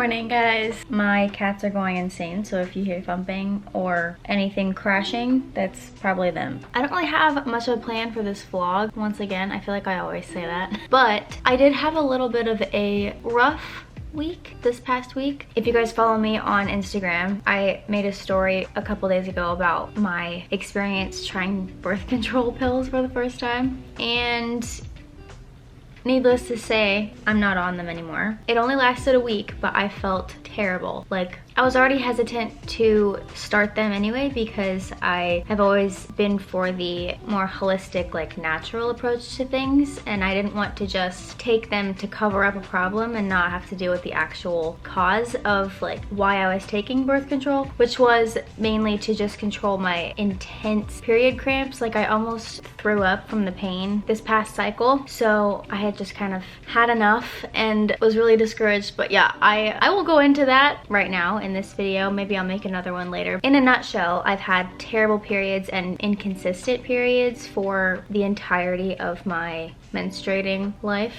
morning, guys. My cats are going insane, so if you hear thumping or anything crashing, that's probably them. I don't really have much of a plan for this vlog. Once again, I feel like I always say that. But I did have a little bit of a rough week this past week. If you guys follow me on Instagram, I made a story a couple days ago about my experience trying birth control pills for the first time, and needless to say, I'm not on them anymore. It only lasted a week, but I felt terrible. Like, I was already hesitant to start them anyway because I have always been for the more holistic, like natural approach to things, and I didn't want to just take them to cover up a problem and not have to deal with the actual cause of like why I was taking birth control, which was mainly to just control my intense period cramps. Like, I almost threw up from the pain this past cycle, so I had just kind of had enough and was really discouraged. But yeah, I will go into that right now in this video. Maybe I'll make another one later. In a nutshell, I've had terrible periods and inconsistent periods for the entirety of my menstruating life.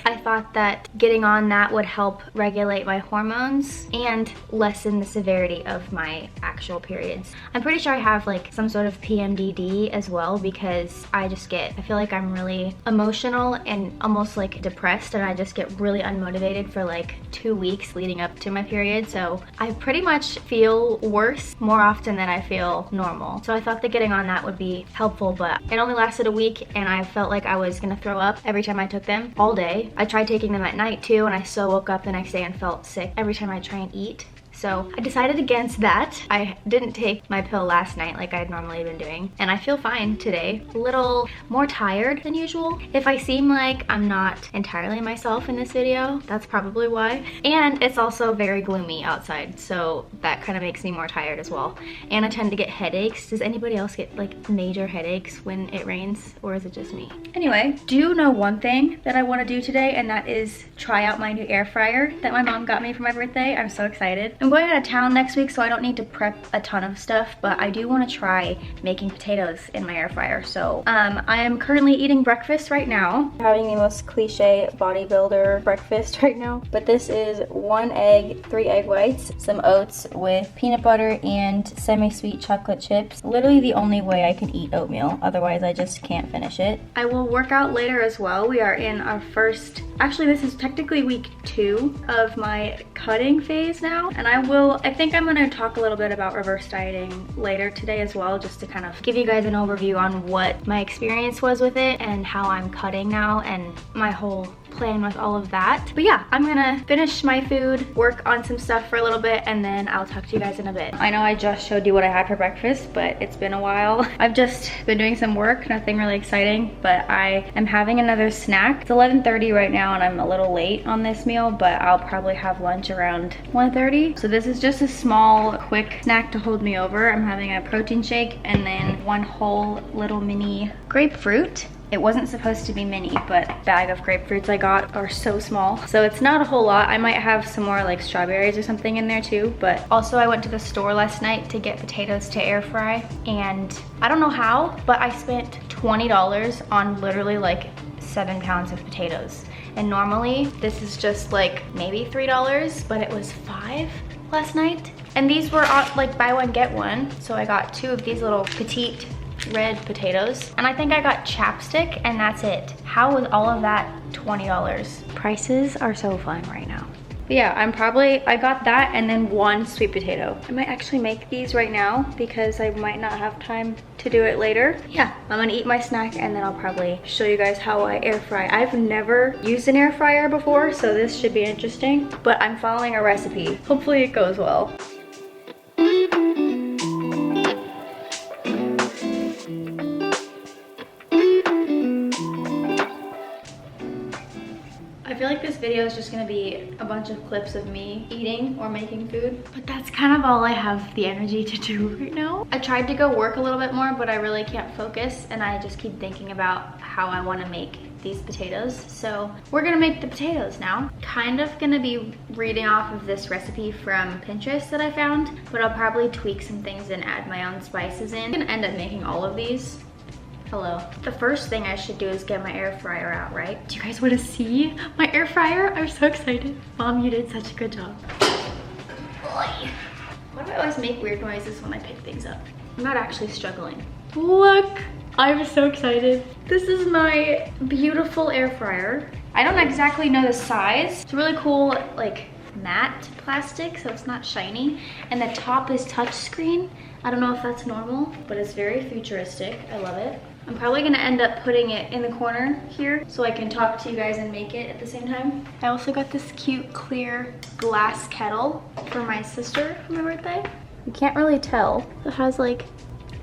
I thought that getting on that would help regulate my hormones and lessen the severity of my actual periods. I'm pretty sure I have like some sort of PMDD as well, because I feel like I'm really emotional and almost like depressed, and I just get really unmotivated for like 2 weeks leading up to my period. So I pretty much feel worse more often than I feel normal. So I thought that getting on that would be helpful, but it only lasted a week and I felt like I was gonna throw up every time I took them all day. I tried taking them at night too, and I still woke up the next day and felt sick every time I try and eat. So I decided against that. I didn't take my pill last night like I'd normally been doing, and I feel fine today. A little more tired than usual. If I seem like I'm not entirely myself in this video, that's probably why. And it's also very gloomy outside, so that kind of makes me more tired as well. And I tend to get headaches. Does anybody else get like major headaches when it rains, or is it just me? Anyway, do know one thing that I want to do today, and that is try out my new air fryer that my mom got me for my birthday. I'm so excited. I'm going out of town next week, so I don't need to prep a ton of stuff, but I do want to try making potatoes in my air fryer. So I am currently eating breakfast right now. Having the most cliche bodybuilder breakfast right now, but this is 1 egg, 3 egg whites, some oats with peanut butter and semi-sweet chocolate chips. Literally the only way I can eat oatmeal, otherwise I just can't finish it. I will work out later as well. We are in our first, actually this is technically week 2 of my cutting phase now, and I think I'm gonna talk a little bit about reverse dieting later today as well, just to kind of give you guys an overview on what my experience was with it and how I'm cutting now and my whole plan with all of that. But yeah, I'm gonna finish my food, work on some stuff for a little bit, and then I'll talk to you guys in a bit. I know I just showed you what I had for breakfast, but it's been a while. I've just been doing some work, nothing really exciting, but I am having another snack. It's 11:30 right now and I'm a little late on this meal, but I'll probably have lunch around 1:30. So this is just a small, quick snack to hold me over. I'm having a protein shake and then one whole little mini grapefruit. It wasn't supposed to be mini, but the bag of grapefruits I got are so small, so it's not a whole lot. I might have some more like strawberries or something in there too. But also I went to the store last night to get potatoes to air fry, and I don't know how, but I spent $20 on literally like 7 pounds of potatoes. And normally this is just like maybe $3, but it was $5 last night. And these were like buy one get one, so I got 2 of these little petite red potatoes, and I think I got chapstick, and that's it. How was all of that $20? Prices are so fun right now. But yeah, I got that and then 1 sweet potato. I might actually make these right now because I might not have time to do it later. Yeah, I'm gonna eat my snack and then I'll probably show you guys how I air fry. I've never used an air fryer before, so this should be interesting, but I'm following a recipe. Hopefully it goes well. I feel like this video is just gonna be a bunch of clips of me eating or making food, but that's kind of all I have the energy to do right now. I tried to go work a little bit more, but I really can't focus, and I just keep thinking about how I want to make these potatoes. So we're gonna make the potatoes now. Kind of gonna be reading off of this recipe from Pinterest that I found, but I'll probably tweak some things and add my own spices in. I'm gonna end up making all of these. Hello. The first thing I should do is get my air fryer out, right? Do you guys want to see my air fryer? I'm so excited. Mom, you did such a good job. boy. Why do I always make weird noises when I pick things up? I'm not actually struggling. Look, I'm so excited. This is my beautiful air fryer. I don't exactly know the size. It's really cool, like matte plastic, so it's not shiny. And the top is touchscreen. I don't know if that's normal, but it's very futuristic. I love it. I'm probably gonna end up putting it in the corner here so I can talk to you guys and make it at the same time. I also got this cute clear glass kettle for my sister for my birthday. You can't really tell. It has like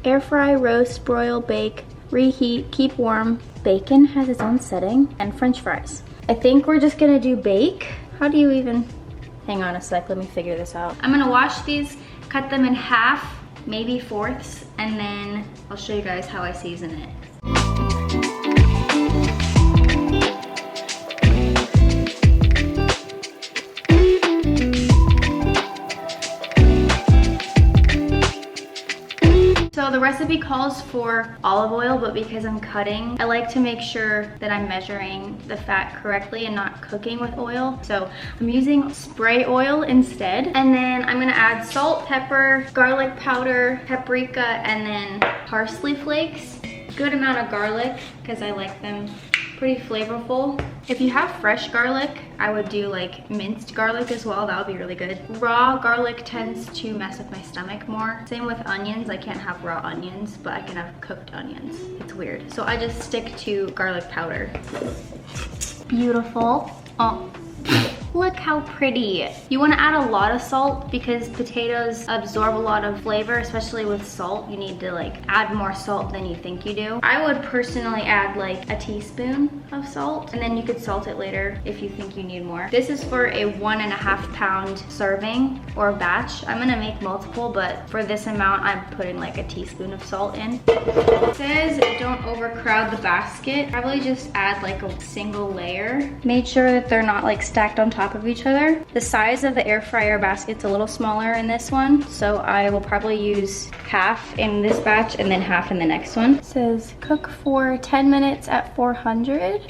air fry, roast, broil, bake, reheat, keep warm. Bacon has its own setting, and French fries. I think we're just gonna do bake. How do you even, hang on a sec, let me figure this out. I'm gonna wash these, cut them in half, maybe fourths, and then I'll show you guys how I season it. So the recipe calls for olive oil, but because I'm cutting, I like to make sure that I'm measuring the fat correctly and not cooking with oil. So I'm using spray oil instead. And then I'm gonna add salt, pepper, garlic powder, paprika, and then parsley flakes. Good amount of garlic, because I like them pretty flavorful. If you have fresh garlic, I would do like minced garlic as well. That would be really good. Raw garlic tends to mess with my stomach more. Same with onions. I can't have raw onions, but I can have cooked onions. It's weird. So I just stick to garlic powder. Beautiful. Oh. Look how pretty. You want to add a lot of salt because potatoes absorb a lot of flavor, especially with salt. You need to like add more salt than you think you do. I would personally add like a teaspoon of salt, and then you could salt it later if you think you need more. This is for a 1.5 pound serving or batch. I'm gonna make multiple, but for this amount, I'm putting like a teaspoon of salt in. It says don't overcrowd the basket. Probably just add like a single layer. Make sure that they're not like stacked on top of each other. The size of the air fryer basket's a little smaller in this one, so I will probably use half in this batch and then half in the next one. It says cook for 10 minutes at 400.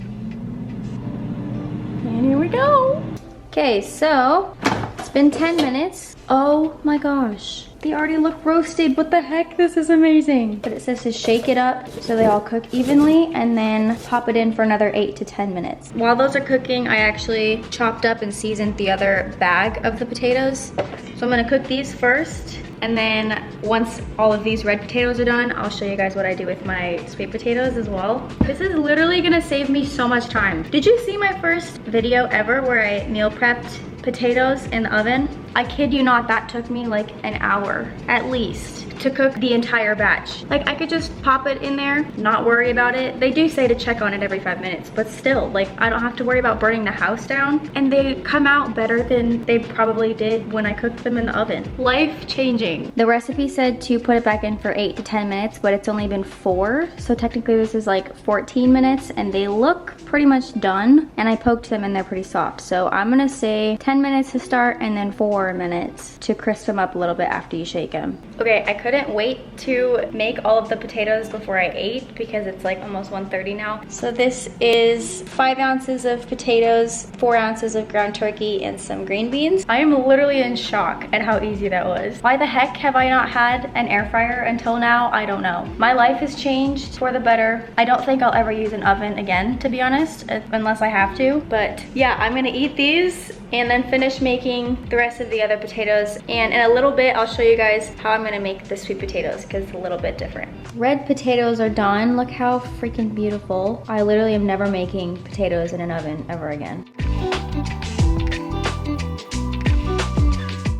And here we go. Okay, so it's been 10 minutes. Oh my gosh. They already look roasted. What the heck? This is amazing. But it says to shake it up so they all cook evenly and then pop it in for another 8 to 10 minutes. While those are cooking, I actually chopped up and seasoned the other bag of the potatoes. So I'm gonna cook these first. And then once all of these red potatoes are done, I'll show you guys what I do with my sweet potatoes as well. This is literally gonna save me so much time. Did you see my first video ever where I meal prepped potatoes in the oven? I kid you not, that took me like an hour at least to cook the entire batch. Like I could just pop it in there, not worry about it. They do say to check on it every 5 minutes, but still, like I don't have to worry about burning the house down, and they come out better than they probably did when I cooked them in the oven. Life changing. The recipe said to put it back in for 8 to 10 minutes, but it's only been 4. So technically this is like 14 minutes and they look pretty much done, and I poked them and they're pretty soft. So I'm gonna say 10 minutes to start and then 4 minutes to crisp them up a little bit after you shake them. Okay, I couldn't wait to make all of the potatoes before I ate because it's like almost 1:30 now. So this is 5 ounces of potatoes, 4 ounces of ground turkey, and some green beans. I am literally in shock at how easy that was. Why the heck have I not had an air fryer until now? I don't know. My life has changed for the better. I don't think I'll ever use an oven again, to be honest, unless I have to. But yeah, I'm gonna eat these and then finish making the rest of the other potatoes. And in a little bit, I'll show you guys how I'm gonna make the sweet potatoes because it's a little bit different. Red potatoes are done. Look how freaking beautiful. I literally am never making potatoes in an oven ever again.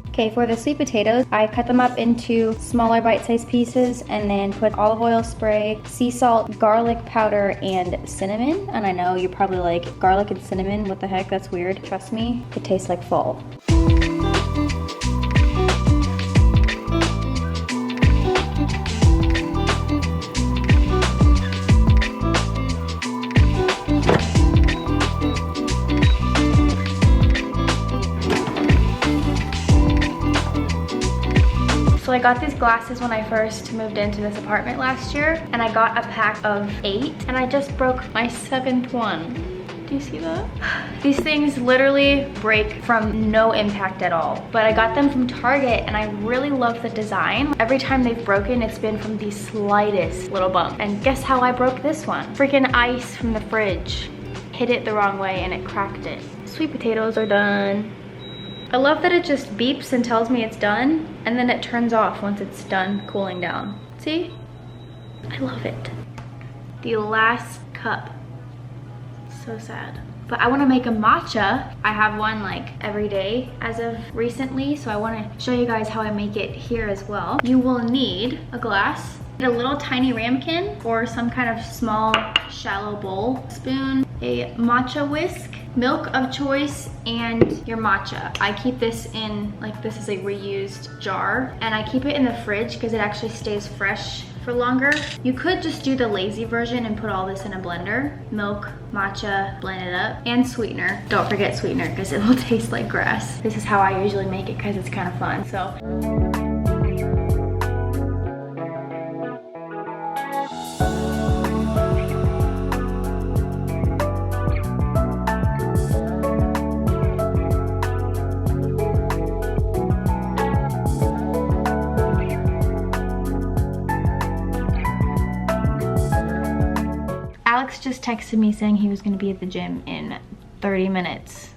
Okay, for the sweet potatoes, I cut them up into smaller bite-sized pieces and then put olive oil spray, sea salt, garlic powder, and cinnamon. And I know you're probably like, garlic and cinnamon, what the heck, that's weird. Trust me, it tastes like fall. So I got these glasses when I first moved into this apartment last year, and I got a pack of 8, and I just broke my 7th one. Do you see that? These things literally break from no impact at all. But I got them from Target and I really love the design. Every time they've broken, it's been from the slightest little bump. And guess how I broke this one? Freaking ice from the fridge. Hit it the wrong way and it cracked it. Sweet potatoes are done. I love that it just beeps and tells me it's done, and then it turns off once it's done cooling down. See? I love it. The last cup. So sad. But I want to make a matcha. I have one like every day as of recently, so I want to show you guys how I make it here as well. You will need a glass, a little tiny ramekin or some kind of small shallow bowl, spoon, a matcha whisk, milk of choice, and your matcha. I keep this in, like, this is a reused jar, and I keep it in the fridge because it actually stays fresh for longer. You could just do the lazy version and put all this in a blender. Milk, matcha, blend it up, and sweetener. Don't forget sweetener because it will taste like grass. This is how I usually make it because it's kind of fun, so. Alex just texted me saying he was going to be at the gym in 30 minutes.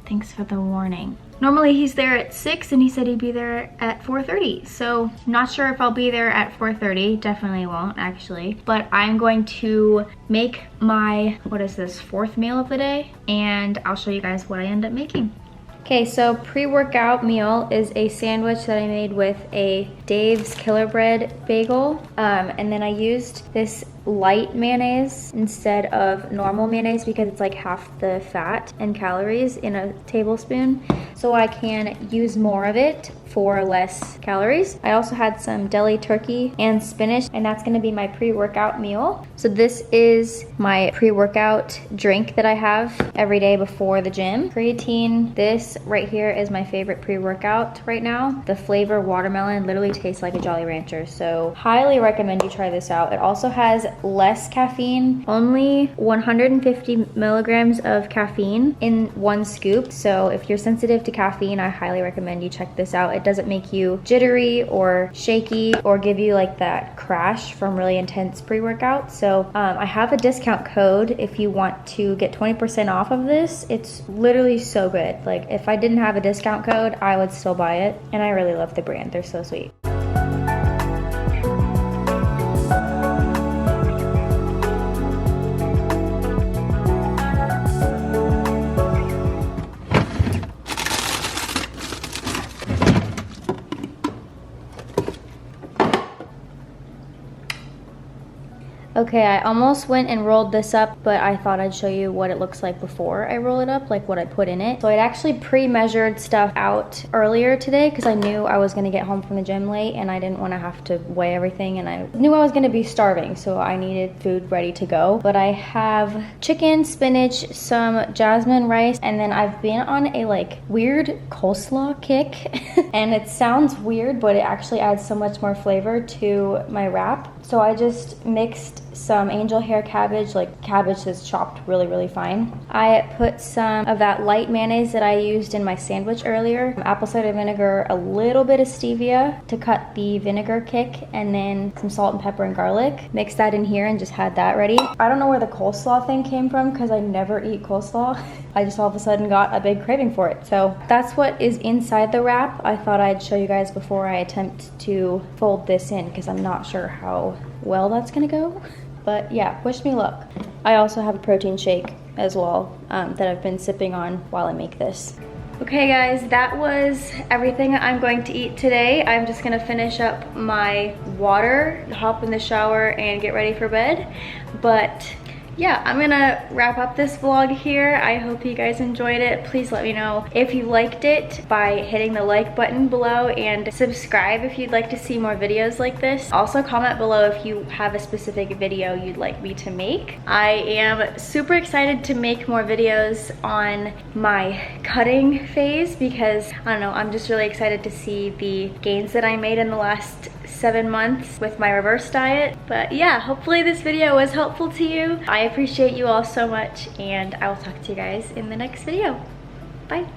Thanks for the warning. Normally he's there at 6 and he said he'd be there at 4:30. So not sure if I'll be there at 4:30. Definitely won't actually. But I'm going to make my, what is this, 4th meal of the day? And I'll show you guys what I end up making. Okay, so pre-workout meal is a sandwich that I made with a Dave's Killer Bread bagel. And then I used this light mayonnaise instead of normal mayonnaise because it's like half the fat and calories in a tablespoon. So I can use more of it for less calories. I also had some deli turkey and spinach, and that's gonna be my pre-workout meal. So this is my pre-workout drink that I have every day before the gym. Creatine, this right here is my favorite pre-workout right now. The flavor watermelon literally tastes like a Jolly Rancher, so highly recommend you try this out. It also has less caffeine, only 150 milligrams of caffeine in 1 scoop. So if you're sensitive to caffeine, I highly recommend you check this out. It doesn't make you jittery or shaky or give you like that crash from really intense pre-workout. So I have a discount code if you want to get 20% off of this. It's literally so good. Like if I didn't have a discount code, I would still buy it. And I really love the brand. They're so sweet. Okay, I almost went and rolled this up, but I thought I'd show you what it looks like before I roll it up, like what I put in it. So I'd actually pre-measured stuff out earlier today because I knew I was gonna get home from the gym late and I didn't wanna have to weigh everything, and I knew I was gonna be starving, so I needed food ready to go. But I have chicken, spinach, some jasmine rice, and then I've been on a like weird coleslaw kick. And it sounds weird, but it actually adds so much more flavor to my wrap. So I just mixed some angel hair cabbage, like cabbage that's chopped really, really fine. I put some of that light mayonnaise that I used in my sandwich earlier, apple cider vinegar, a little bit of stevia to cut the vinegar kick, and then some salt and pepper and garlic. Mixed that in here and just had that ready. I don't know where the coleslaw thing came from because I never eat coleslaw. I just all of a sudden got a big craving for it. So that's what is inside the wrap. I thought I'd show you guys before I attempt to fold this in because I'm not sure how well that's gonna go. But yeah, wish me luck. I also have a protein shake as well that I've been sipping on while I make this. Okay guys, that was everything I'm going to eat today. I'm just gonna finish up my water, hop in the shower, and get ready for bed. But yeah, I'm gonna wrap up this vlog here. I hope you guys enjoyed it. Please let me know if you liked it by hitting the like button below, and subscribe if you'd like to see more videos like this. Also comment below if you have a specific video you'd like me to make. I am super excited to make more videos on my cutting phase because, I don't know, I'm just really excited to see the gains that I made in the last 7 months with my reverse diet. But yeah, hopefully this video was helpful to you. I appreciate you all so much, and I will talk to you guys in the next video. Bye.